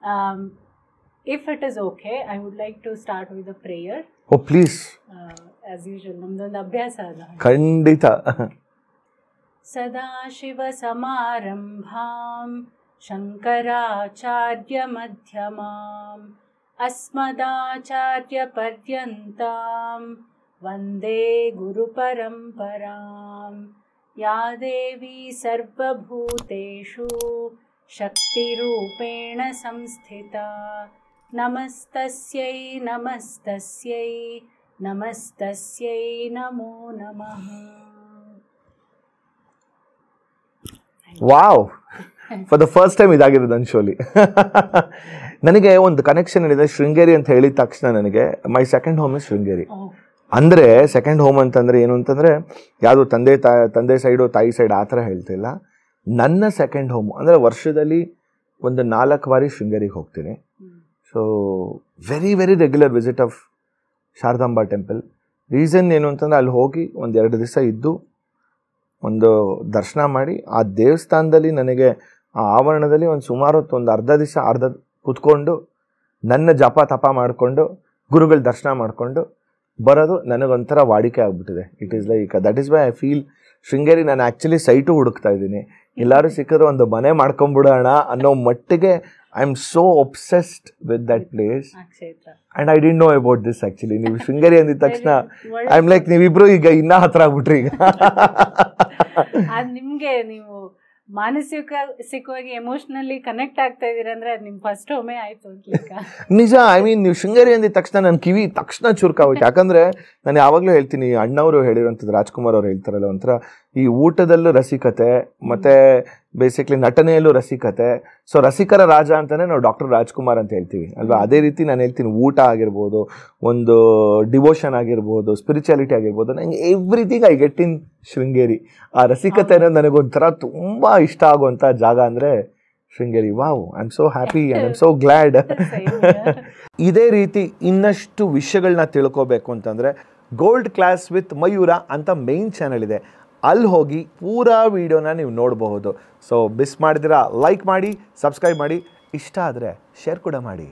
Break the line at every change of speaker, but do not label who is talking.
If it is okay, I would like to start with a prayer.
Oh, please.
As usual, namdondu abhyasa ada.
ಖಂಡಿತ.
सदाशिवसमारम्भां शङ्कराचार्यमध्यमाम् अस्मदाचार्यपर्यन्तां वन्दे गुरुपरम्परां या देवी सर्वभूतेषु शक्तिरूपेण संस्थिता नमस्तस्यै नमस्तस्यै नमस्तस्यै नमो नमः.
Wow, for the first time ಇದಾಗಿರೋದು ನನ್ನ ಶೋಲಿ. ನನಗೆ ಒಂದು ಕನೆಕ್ಷನ್ ಏನಿದೆ ಶೃಂಗೇರಿ ಅಂತ ಹೇಳಿದ ತಕ್ಷಣ ನನಗೆ my second home is Sringeri. ಅಂದರೆ ಸೆಕೆಂಡ್ ಹೋಮ್ ಅಂತಂದರೆ ಏನು ಅಂತಂದರೆ ಯಾವುದು ತಂದೆ ಸೈಡು ತಾಯಿ ಸೈಡ್ ಆ ಥರ ಹೇಳ್ತಿಲ್ಲ. ನನ್ನ ಸೆಕೆಂಡ್ ಹೋಮ್ ಅಂದರೆ ವರ್ಷದಲ್ಲಿ ಒಂದು 4 ಬಾರಿ ಶೃಂಗೇರಿಗೆ ಹೋಗ್ತೀನಿ. So very very regular visit of Sharadamba temple. Reason ಏನು ಅಂತಂದರೆ ಅಲ್ಲಿ ಹೋಗಿ ಒಂದು 2 ದಿವಸ ಇದ್ದು ಒಂದು ದರ್ಶನ ಮಾಡಿ ಆ ದೇವಸ್ಥಾನದಲ್ಲಿ ನನಗೆ ಆ ಆವರಣದಲ್ಲಿ ಒಂದು ಸುಮಾರು ಒಂದು ಅರ್ಧ ಕೂತ್ಕೊಂಡು ನನ್ನ ಜಪ ತಪ ಮಾಡಿಕೊಂಡು ಗುರುಗಳ ದರ್ಶನ ಮಾಡಿಕೊಂಡು ಬರೋದು ನನಗೊಂಥರ ವಾಡಿಕೆ ಆಗ್ಬಿಟ್ಟಿದೆ. It is like that is why I feel Sringeri. ನಾನು ಆ್ಯಕ್ಚುಲಿ ಸೈಟು ಹುಡುಕ್ತಾ ಇದ್ದೀನಿ, ಎಲ್ಲರೂ ಸಿಕ್ಕಿದ್ರೆ ಒಂದು ಮನೆ ಮಾಡ್ಕೊಂಬಿಡೋಣ ಅನ್ನೋ ಮಟ್ಟಿಗೆ I am so obsessed with that place. And I didn't know about this actually. ನೀವು ಶೃಂಗೇರಿ ಅಂದಿದ ತಕ್ಷಣ ಐ ಆಮ್ ಲೈಕ್ ನೀವಿಬ್ರು ಈಗ ಇನ್ನೂ ಹತ್ರ ಆಗ್ಬಿಟ್ರಿ ಈಗ.
ನಿಮಗೆ ನೀವು ಮಾನಸಿಕವಾಗಿ ಎಮೋಷನಲಿ ಕನೆಕ್ಟ್ ಆಗ್ತಾ ಇದೀರ ಅಂದ್ರೆ ಅದು ನಿಮ್ಮ ಫಸ್ಟ್ ಹೋಮೇ ಆಯ್ತು ಅಂತ
ನಿಜ. ಐ ಮೀನ್ ನೀವು ಶೃಂಗೇರಿ ಅಂದಿದ ತಕ್ಷಣ ನನ್ನ ಕಿವಿ ತಕ್ಷಣ ಚುರುಕಾಗುತ್ತೆ. ಯಾಕಂದ್ರೆ ನಾನು ಯಾವಾಗಲೂ ಹೇಳ್ತೀನಿ, ಅಣ್ಣವರು ಹೇಳಿರೋಂಥದ್ದು, ರಾಜ್ಕುಮಾರ್ ಅವ್ರು ಹೇಳ್ತಾರಲ್ಲ, ಒಂಥರ ಈ ಊಟದಲ್ಲೂ ರಸಿಕತೆ ಮತ್ತು ಬೇಸಿಕ್ಲಿ ನಟನೆಯಲ್ಲೂ ರಸಿಕತೆ. ಸೊ ರಸಿಕರ ರಾಜ ಅಂತಾನೆ ನಾವು ಡಾಕ್ಟರ್ ರಾಜ್ಕುಮಾರ್ ಅಂತ ಹೇಳ್ತೀವಿ ಅಲ್ವಾ. ಅದೇ ರೀತಿ ನಾನು ಹೇಳ್ತೀನಿ, ಊಟ ಆಗಿರ್ಬೋದು, ಒಂದು ಡಿವೋಷನ್ ಆಗಿರ್ಬೋದು, ಸ್ಪಿರಿಚುಯಾಲಿಟಿ ಆಗಿರ್ಬೋದು, ನಂಗೆ everything I get in Sringeri. ಆ ರಸಿಕತೆ ಅನ್ನೋದು ನನಗೊಂಥರ ತುಂಬ ಇಷ್ಟ ಆಗುವಂಥ ಜಾಗ ಅಂದರೆ Sringeri. Wow, I am so happy and I am so glad. ಇದೇ ರೀತಿ ಇನ್ನಷ್ಟು ವಿಷಯಗಳನ್ನ ತಿಳ್ಕೋಬೇಕು ಅಂತಂದರೆ ಗೋಲ್ಡ್ ಕ್ಲಾಸ್ ವಿತ್ ಮಯೂರ ಅಂತ ಮೇನ್ ಚಾನಲ್ ಇದೆ, ಅಲ್ಲಿ ಹೋಗಿ ಪೂರಾ ವಿಡಿಯೋನ ನೀವು ನೋಡಬಹುದು. ಸೊ ಮಿಸ್ ಮಾಡಿದಿರಾ ಲೈಕ್ ಮಾಡಿ, ಸಬ್ಸ್ಕ್ರೈಬ್ ಮಾಡಿ, ಇಷ್ಟ ಆದರೆ ಶೇರ್ ಕೂಡ ಮಾಡಿ.